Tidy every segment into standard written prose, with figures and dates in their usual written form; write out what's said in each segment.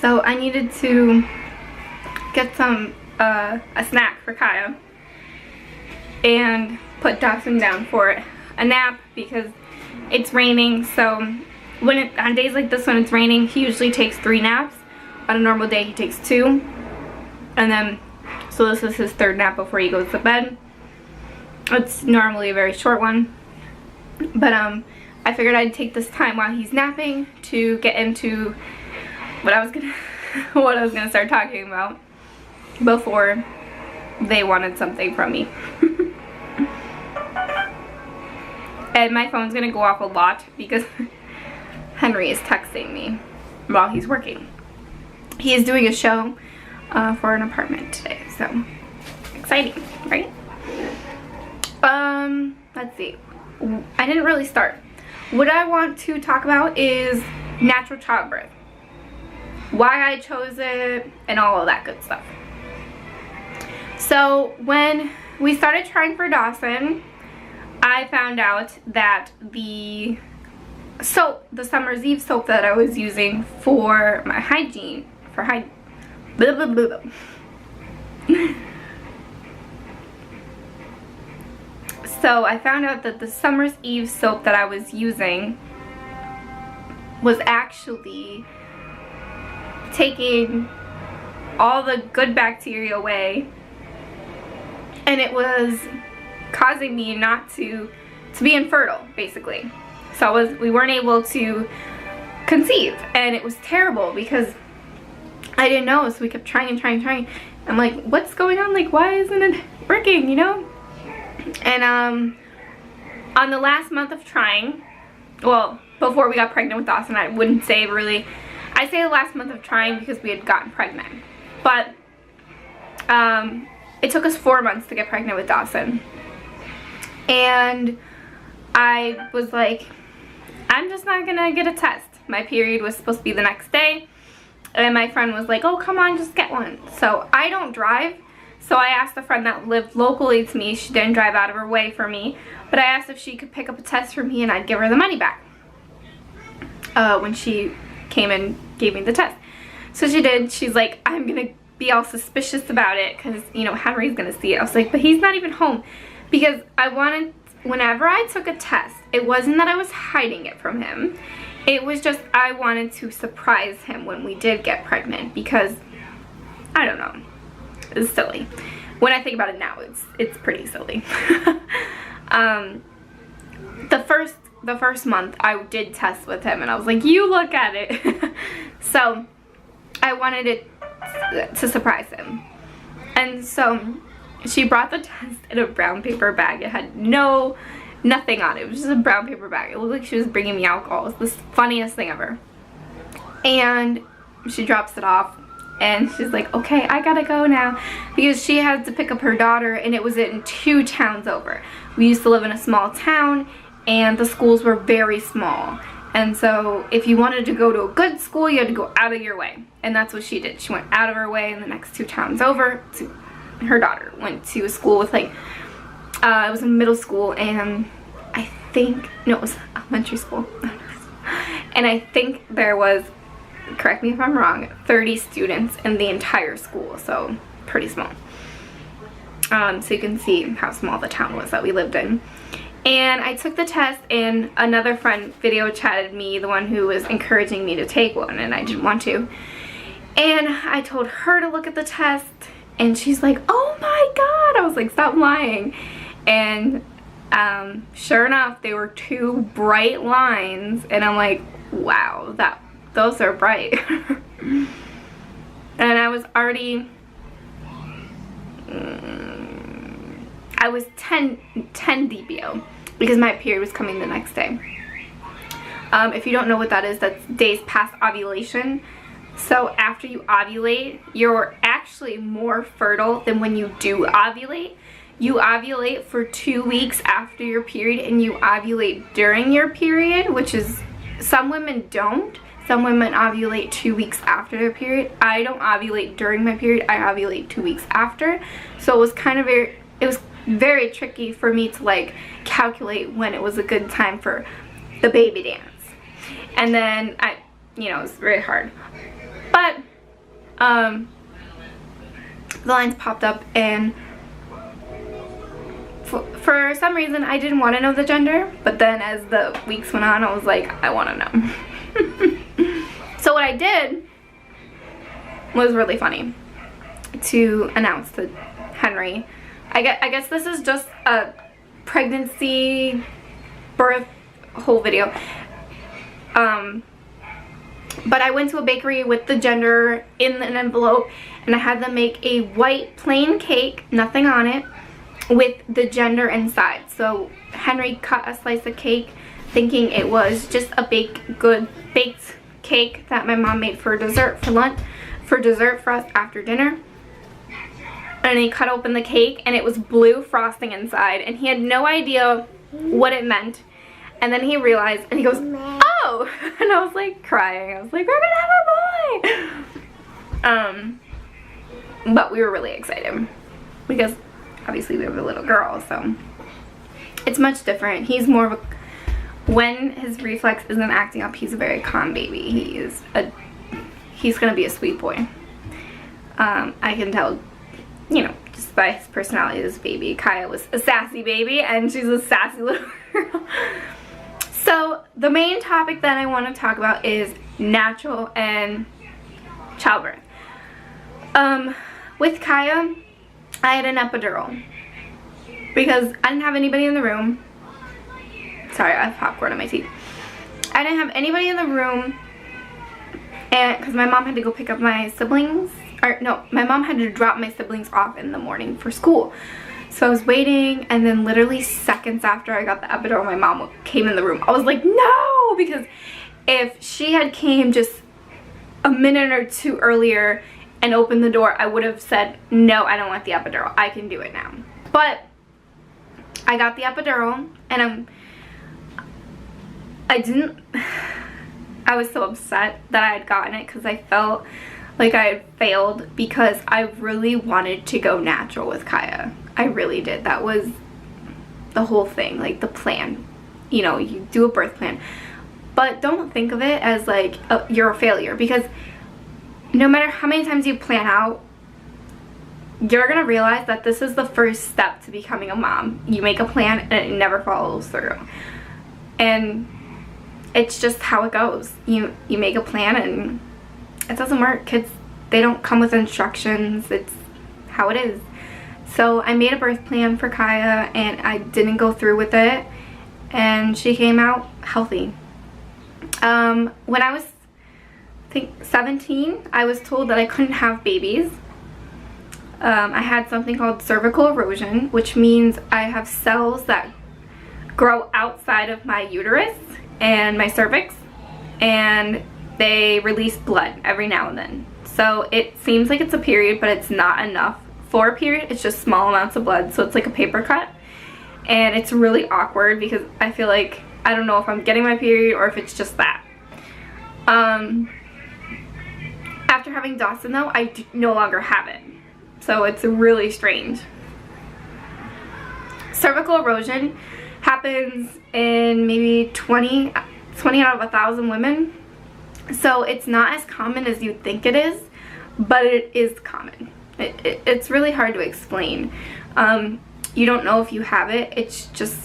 So I needed to get some a snack for Kaya and put Dawson down for a nap because it's raining. So on days like this when it's raining, he usually takes 3 naps. On a normal day he takes 2, and then so this is his 3rd nap before he goes to bed. It's normally a very short one, but I figured I'd take this time while he's napping to get into what I was gonna start talking about before they wanted something from me. And my phone's gonna go off a lot because Henry is texting me while he's working. He is doing a show for an apartment today, so exciting, right? Let's see. I didn't really start. What I want to talk about is natural childbirth, why I chose it, and all of that good stuff. So when we started trying for Dawson, I found out that the soap, the Summer's Eve soap that I was using for my hygiene, so I found out that the Summer's Eve soap that I was using was actually taking all the good bacteria away, and it was causing me not to be infertile, basically. So we weren't able to conceive, and it was terrible because I didn't know, so we kept trying and trying and trying. I'm like, what's going on? Like, why isn't it working, you know? And on the last month of trying, well, before we got pregnant with Dawson, I wouldn't say really, I say the last month of trying because we had gotten pregnant. But it took us 4 months to get pregnant with Dawson. And I was like, I'm just not gonna get a test. My period was supposed to be the next day, and my friend was like, oh, come on, just get one. So I don't drive, so I asked a friend that lived locally to me. She didn't drive out of her way for me, but I asked if she could pick up a test for me and I'd give her the money back when she came and gave me the test. So she did. She's like, I'm gonna be all suspicious about it because, you know, Henry's gonna see it. I was like, but he's not even home. Because I wanted, whenever I took a test, it wasn't that I was hiding it from him. It was just I wanted to surprise him when we did get pregnant because, I don't know, it's silly. When I think about it now, it's pretty silly. The first month I did test with him and I was like, you look at it. So I wanted it to surprise him. And so she brought the test in a brown paper bag. It had nothing on it. It was just a brown paper bag. It looked like she was bringing me alcohol. It was the funniest thing ever. And she drops it off and she's like, okay, I gotta go now, because she had to pick up her daughter, and it was in 2 towns over. We used to live in a small town and the schools were very small, and so if you wanted to go to a good school, you had to go out of your way, and that's what she did. She went out of her way in the next 2 towns over. Her daughter went to a school with like it was a middle school, and I think, no, it was elementary school. And I think there was, correct me if I'm wrong, 30 students in the entire school, so pretty small. So you can see how small the town was that we lived in. And I took the test, and another friend video chatted me, the one who was encouraging me to take one, and I didn't want to. And I told her to look at the test, and she's like, oh my god. I was like, stop lying. And sure enough, they were 2 bright lines, and I'm like, wow, those are bright. And I was already, I was 10 DPO because my period was coming the next day. If you don't know what that is, that's days past ovulation. So after you ovulate, you're actually more fertile than when you do ovulate. You ovulate for 2 weeks after your period, and you ovulate during your period, which is, some women don't. Some women ovulate 2 weeks after their period. I don't ovulate during my period. I ovulate 2 weeks after. So it was kind of very tricky for me to like calculate when it was a good time for the baby dance. And then it was very hard. But the lines popped up, and for some reason I didn't want to know the gender, but then as the weeks went on, I was like, I want to know. So what I did was really funny to announce to Henry. I guess this is just a pregnancy, birth, whole video. But I went to a bakery with the gender in an envelope, and I had them make a white plain cake, nothing on it, with the gender inside. So Henry cut a slice of cake thinking it was just a baked cake that my mom made for dessert for us after dinner. And he cut open the cake, and it was blue frosting inside, and he had no idea what it meant. And then he realized, and he goes, oh! And I was like crying. I was like, we're gonna have a boy! But we were really excited because obviously we have a little girl, so it's much different. He's more of a, when his reflex isn't acting up, he's a very calm baby. He's gonna be a sweet boy. I can tell, you know, just by his personality, this baby. Kaya was a sassy baby, and she's a sassy little girl. So the main topic that I want to talk about is natural and childbirth. With Kaya, I had an epidural because I didn't have anybody in the room. Sorry, I have popcorn in my teeth. I didn't have anybody in the room, and because my mom had to go pick up my siblings, or no, my mom had to drop my siblings off in the morning for school. So I was waiting, and then literally seconds after I got the epidural, my mom came in the room. I was like, no, because if she had came just a minute or two earlier and opened the door, I would have said, no, I don't want the epidural. I can do it now. But I got the epidural, and I was so upset that I had gotten it because I felt like I had failed, because I really wanted to go natural with Kaya. I really did. That was the whole thing, like the plan. You know, you do a birth plan, but don't think of it as like you're a failure, because no matter how many times you plan out, you're gonna realize that this is the first step to becoming a mom. You make a plan and it never follows through, and it's just how it goes. You make a plan and it doesn't work. Kids, they don't come with instructions. It's how it is. So I made a birth plan for Kaya, and I didn't go through with it, and she came out healthy. When I was, I think, 17, I was told that I couldn't have babies. I had something called cervical erosion, which means I have cells that grow outside of my uterus and my cervix, and they release blood every now and then. So it seems like it's a period, but it's not enough for a period. It's just small amounts of blood, so it's like a paper cut, and it's really awkward because I feel like I don't know if I'm getting my period or if it's just that. After having Dawson though, I no longer have it, so it's really strange. Cervical erosion happens in maybe 20 out of 1,000 women, so it's not as common as you'd think it is, but it is common. It's really hard to explain. You don't know if you have it. It's just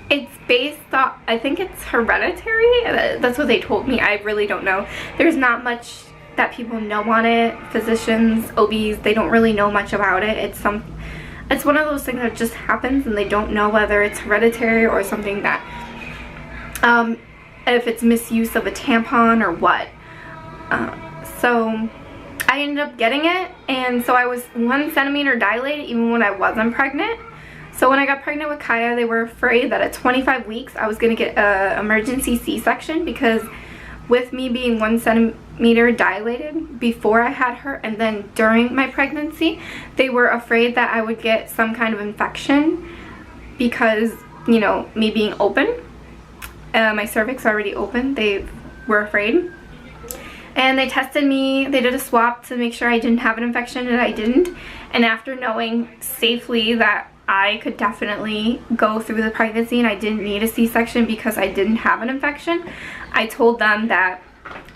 it's based off, I think it's hereditary. That's what they told me. I really don't know. There's not much that people know on it. Physicians, OBs, they don't really know much about it. It's one of those things that just happens, and they don't know whether it's hereditary or something that if it's misuse of a tampon or what. So I ended up getting it, and so I was 1 centimeter dilated even when I wasn't pregnant. So when I got pregnant with Kaya, they were afraid that at 25 weeks I was going to get an emergency C-section, because with me being 1 centimeter dilated before I had her and then during my pregnancy, they were afraid that I would get some kind of infection because, you know, me being open, my cervix already open, they were afraid. And they tested me, they did a swab to make sure I didn't have an infection, and I didn't. And after knowing safely that I could definitely go through the pregnancy and I didn't need a C-section because I didn't have an infection, I told them that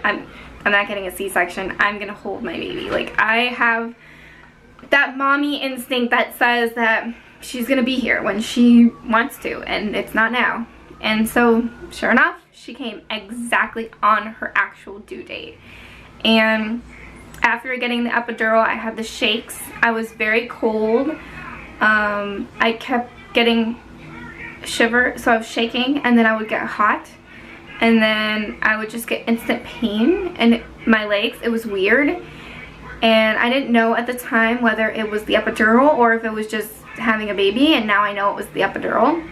I'm not getting a C-section. I'm gonna hold my baby. Like, I have that mommy instinct that says that she's gonna be here when she wants to, and it's not now. And so, sure enough, she came exactly on her actual due date. And after getting the epidural, I had the shakes. I was very cold. I kept getting shiver, so I was shaking, and then I would get hot, and then I would just get instant pain in my legs. It was weird, and I didn't know at the time whether it was the epidural or if it was just having a baby, and now I know it was the epidural.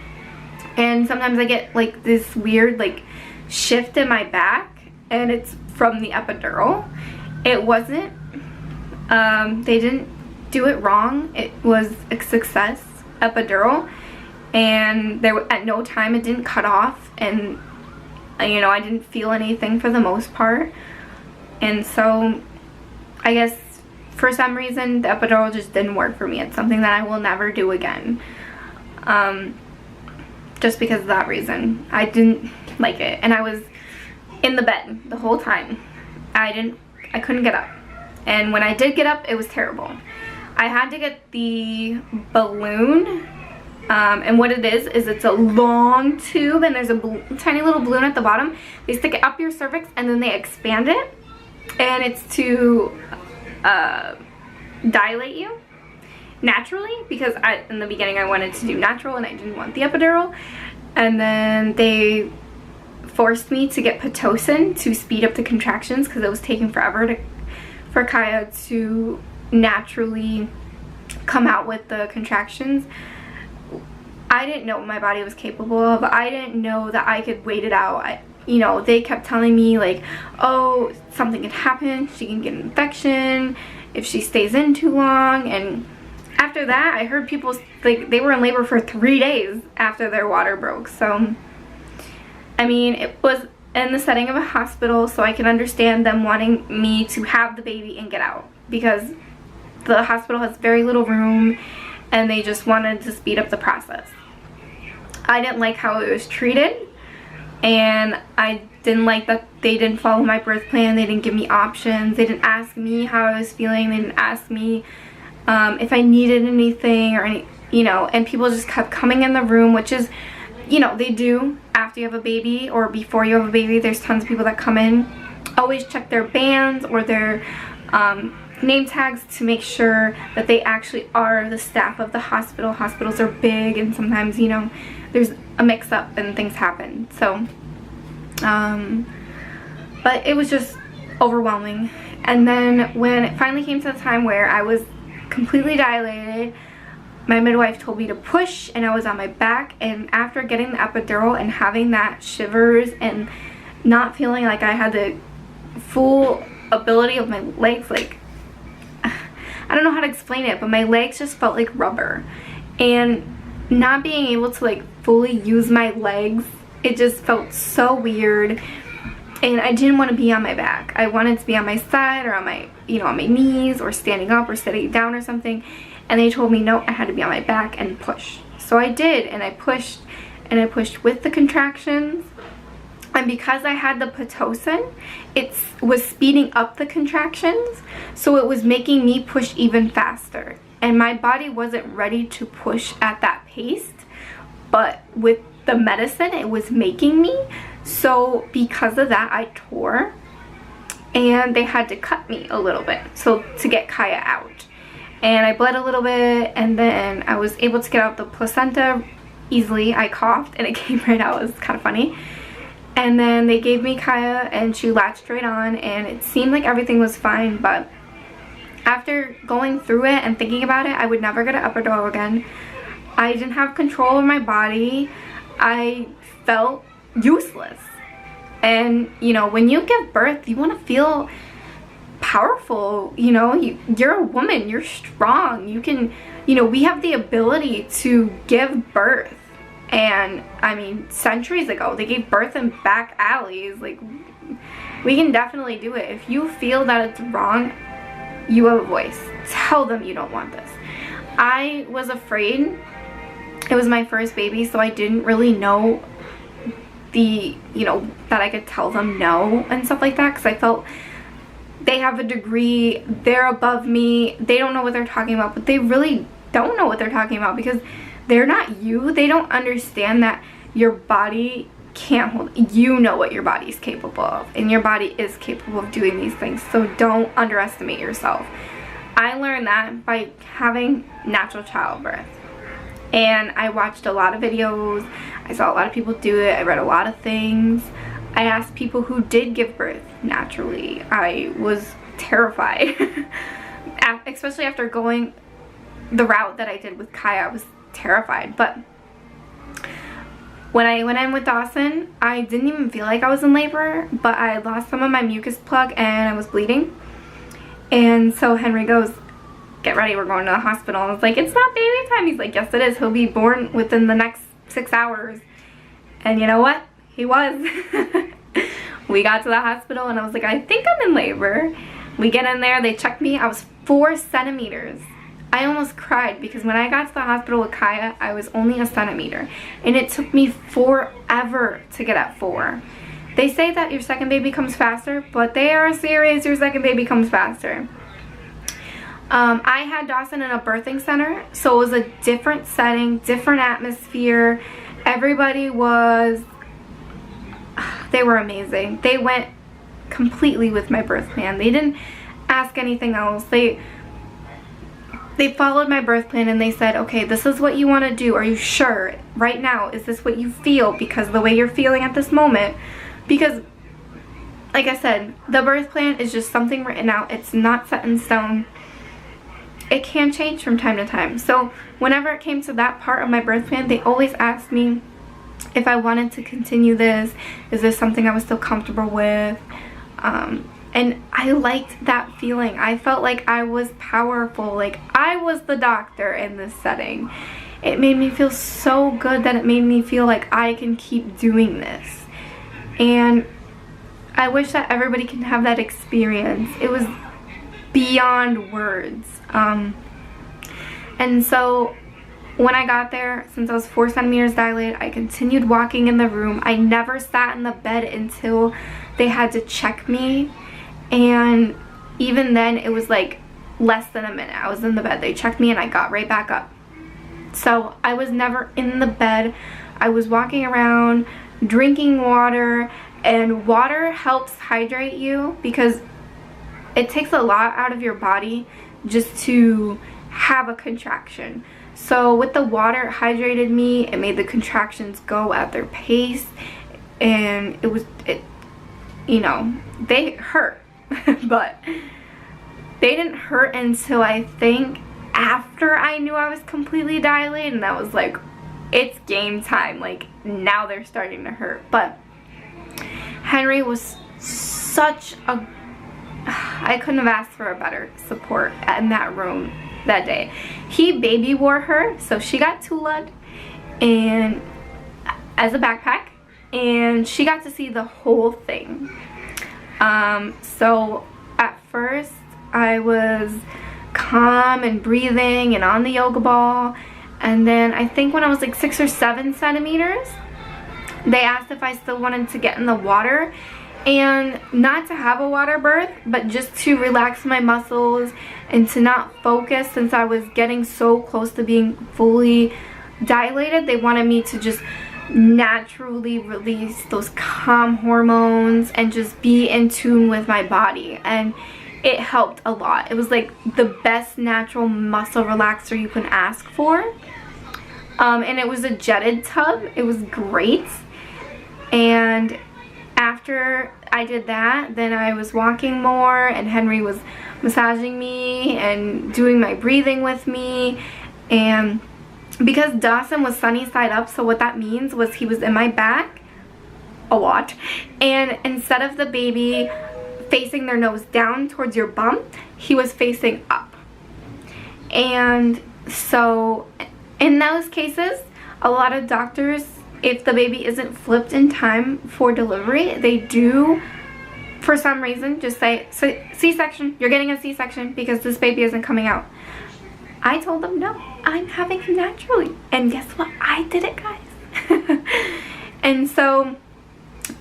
And sometimes I get like this weird like shift in my back, and it's from the epidural. It wasn't, they didn't do it wrong. It was a success epidural, and there at no time it didn't cut off, and you know, I didn't feel anything for the most part. And so I guess for some reason the epidural just didn't work for me. It's something that I will never do again, just because of that reason. I didn't like it, and I was in the bed the whole time. I couldn't get up, and when I did get up, it was terrible. I had to get the balloon, and what it is it's a long tube, and there's a tiny little balloon at the bottom. They stick it up your cervix, and then they expand it, and it's to dilate you naturally, because in the beginning I wanted to do natural and I didn't want the epidural. And then they forced me to get Pitocin to speed up the contractions, because it was taking forever for Kaya to naturally come out with the contractions. I didn't know what my body was capable of. I didn't know that I could wait it out. You know, they kept telling me like, oh, something can happen, she can get an infection if she stays in too long. And after that, I heard people like they were in labor for 3 days after their water broke. So I mean, it was in the setting of a hospital, so I can understand them wanting me to have the baby and get out, because the hospital has very little room and they just wanted to speed up the process. I didn't like how it was treated, and I didn't like that they didn't follow my birth plan. They didn't give me options. They didn't ask me how I was feeling. They didn't ask me if I needed anything or any, you know, and people just kept coming in the room, which is, you know, they do after you have a baby or before you have a baby. There's tons of people that come in. Always check their bands or their name tags to make sure that they actually are the staff of the hospital. Hospitals are big, and sometimes, you know, there's a mix-up and things happen. So but it was just overwhelming. And then when it finally came to the time where I was completely dilated, my midwife told me to push, and I was on my back. And after getting the epidural and having that shivers and not feeling like I had the full ability of my legs, like, I don't know how to explain it, but my legs just felt like rubber. And not being able to like fully use my legs, it just felt so weird. And I didn't want to be on my back. I wanted to be on my side or on my, you know, on my knees or standing up or sitting down or something. And they told me no, I had to be on my back and push. So I did, and I pushed with the contractions. And because I had the Pitocin, it was speeding up the contractions, so it was making me push even faster. And my body wasn't ready to push at that pace, but with the medicine, it was making me. So because of that, I tore, and they had to cut me a little bit so to get Kaya out. And I bled a little bit, and then I was able to get out the placenta easily. I coughed, and it came right out. It was kind of funny. And then they gave me Kaya, and she latched right on, and it seemed like everything was fine. But after going through it and thinking about it, I would never get an epidural again. I didn't have control of my body. I felt useless. And, you know, when you give birth, you want to feel powerful. You know, you're a woman, you're strong. You can, you know, we have the ability to give birth. And I mean, centuries ago, they gave birth in back alleys. Like, we can definitely do it. If you feel that it's wrong, you have a voice. Tell them you don't want this. I was afraid. It was my first baby, so I didn't really know the, you know, that I could tell them no and stuff like that, because I felt they have a degree, they're above me, they don't know what they're talking about, but they really don't know what they're talking about because they're not you. They don't understand that your body can't hold, you know what your body is capable of, and your body is capable of doing these things, so don't underestimate yourself. I learned that by having natural childbirth, and I watched a lot of videos, I saw a lot of people do it, I read a lot of things, I asked people who did give birth naturally. I was terrified, especially after going the route that I did with Kaya. I was terrified, but when I went in with Dawson, I didn't even feel like I was in labor, but I lost some of my mucus plug and I was bleeding. And so Henry goes, get ready, we're going to the hospital. And I was like, it's not baby time. He's like, yes it is, he'll be born within the next 6 hours. And you know what? He was. We got to the hospital and I was like, I think I'm in labor. We get in there, they checked me, I was 4 centimeters. I almost cried because when I got to the hospital with Kaya, I was only a centimeter. And it took me forever to get at 4. They say that your second baby comes faster, but they are serious, your second baby comes faster. I had Dawson in a birthing center, so it was a different setting, different atmosphere. Everybody was, they were amazing. They went completely with my birth plan. They didn't ask anything else. They followed my birth plan and they said, okay, this is what you want to do. Are you sure? Right now, is this what you feel? Because the way you're feeling at this moment, because like I said, the birth plan is just something written out. It's not set in stone. It can change from time to time. So whenever it came to that part of my birth plan, they always asked me if I wanted to continue this. Is this something I was still comfortable with? And I liked that feeling. I felt like I was powerful, like I was the doctor in this setting. It made me feel so good that it made me feel like I can keep doing this. And I wish that everybody can have that experience. It was beyond words. And so when I got there, since I was 4 centimeters dilated, I continued walking in the room. I never sat in the bed until they had to check me. And even then, it was like less than a minute. I was in the bed. They checked me and I got right back up. So I was never in the bed. I was walking around, drinking water. And water helps hydrate you because it takes a lot out of your body just to have a contraction. So with the water, it hydrated me. It made the contractions go at their pace. And it you know, they hurt. But they didn't hurt until I think after I knew I was completely dilated, and that was like, it's game time. Like, now they're starting to hurt. But Henry was such a, I couldn't have asked for a better support in that room that day. He baby wore her, so she got Tula'd and as a backpack, and she got to see the whole thing. So at first I was calm and breathing and on the yoga ball, and then I think when I was like 6 or 7 centimeters, they asked if I still wanted to get in the water, and not to have a water birth, but just to relax my muscles and to not focus, since I was getting so close to being fully dilated. They wanted me to just naturally release those calm hormones and just be in tune with my body, and it helped a lot. It was like the best natural muscle relaxer you can ask for. And it was a jetted tub. It was great. And after I did that, then I was walking more, and Henry was massaging me and doing my breathing with me. And because Dawson was sunny side up, so what that means was he was in my back a lot, and instead of the baby facing their nose down towards your bum, he was facing up. And so in those cases, a lot of doctors, if the baby isn't flipped in time for delivery, they do, for some reason, just say, C-section, you're getting a C-section because this baby isn't coming out. I told them, no, I'm having him naturally. And guess what? I did it, guys. And so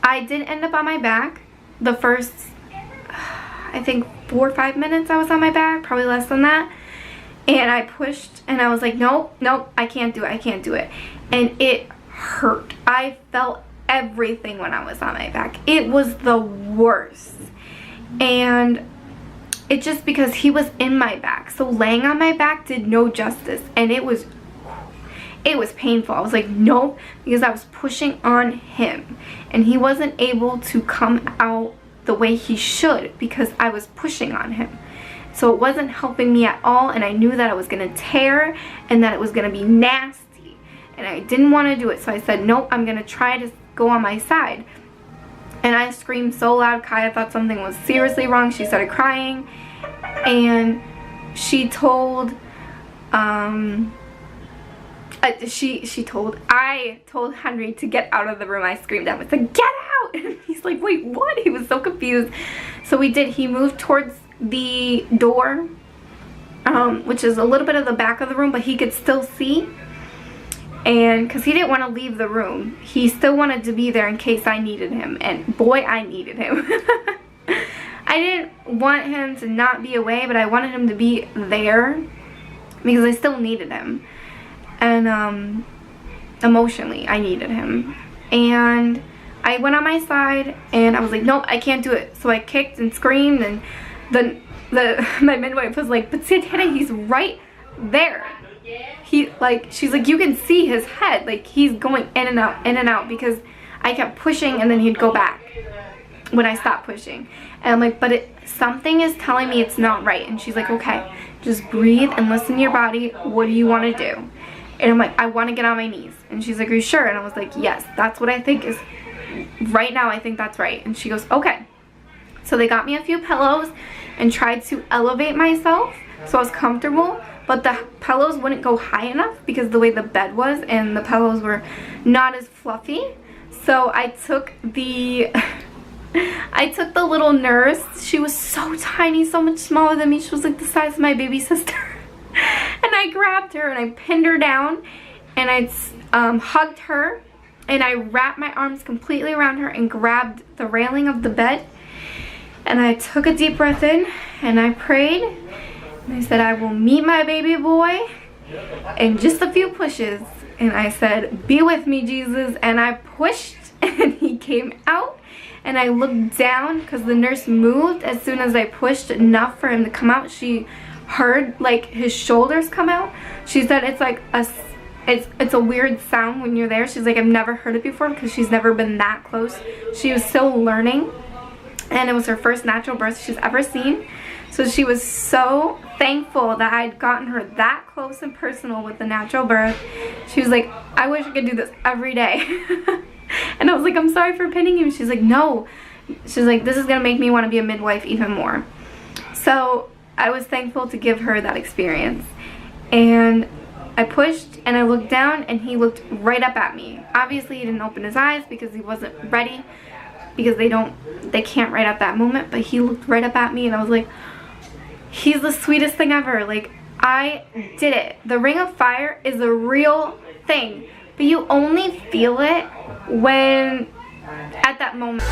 I did end up on my back. The first, I think 4 or 5 minutes I was on my back, probably less than that. And I pushed and I was like, nope, I can't do it, I can't do it. And it hurt. I felt everything when I was on my back. It was the worst. And it just because he was in my back. So laying on my back did no justice. And it was painful. I was like, nope, because I was pushing on him. And he wasn't able to come out the way he should because I was pushing on him. So it wasn't helping me at all, and I knew that I was going to tear and that it was going to be nasty. And I didn't want to do it, so I said, nope, I'm going to try to go on my side. And I screamed so loud, Kaya thought something was seriously wrong. She started crying, and she told, I told Henry to get out of the room. I screamed at him, I said, get out! And he's like, wait, what? He was so confused. So we did. He moved towards the door, which is a little bit of the back of the room, but he could still see. And because he didn't want to leave the room, he still wanted to be there in case I needed him. And boy, I needed him. I didn't want him to not be away, but I wanted him to be there because I still needed him. And emotionally, I needed him. And I went on my side and I was like, nope, I can't do it. So I kicked and screamed, and my midwife was like, but Santana, he's right there. She's like, you can see his head, like he's going in and out, because I kept pushing and then he'd go back when I stopped pushing. And I'm like, but something is telling me it's not right. And she's like, okay, just breathe and listen to your body. What do you want to do? And I'm like, I want to get on my knees. And she's like, are you sure? And I was like, yes, that's what I think is right now. I think that's right. And she goes, okay. So they got me a few pillows and tried to elevate myself so I was comfortable, but the pillows wouldn't go high enough because the way the bed was, and the pillows were not as fluffy. So I took the little nurse. She was so tiny, so much smaller than me. She was like the size of my baby sister. And I grabbed her and I pinned her down, and I hugged her, and I wrapped my arms completely around her and grabbed the railing of the bed. And I took a deep breath in and I prayed. And I said, I will meet my baby boy in just a few pushes. And I said, be with me, Jesus. And I pushed and he came out. And I looked down because the nurse moved as soon as I pushed enough for him to come out. She heard like his shoulders come out. She said it's like it's a weird sound when you're there. She's like, I've never heard it before because she's never been that close. She was still learning. And it was her first natural birth she's ever seen. So she was so thankful that I'd gotten her that close and personal with the natural birth. She was like, I wish I could do this every day. And I was like, I'm sorry for pinning you. She's like, no. She's like, this is going to make me want to be a midwife even more. So I was thankful to give her that experience. And I pushed and I looked down and he looked right up at me. Obviously he didn't open his eyes because he wasn't ready, because they can't right at that moment, but he looked right up at me and I was like, he's the sweetest thing ever. Like, I did it. The ring of fire is a real thing, but you only feel it when at that moment.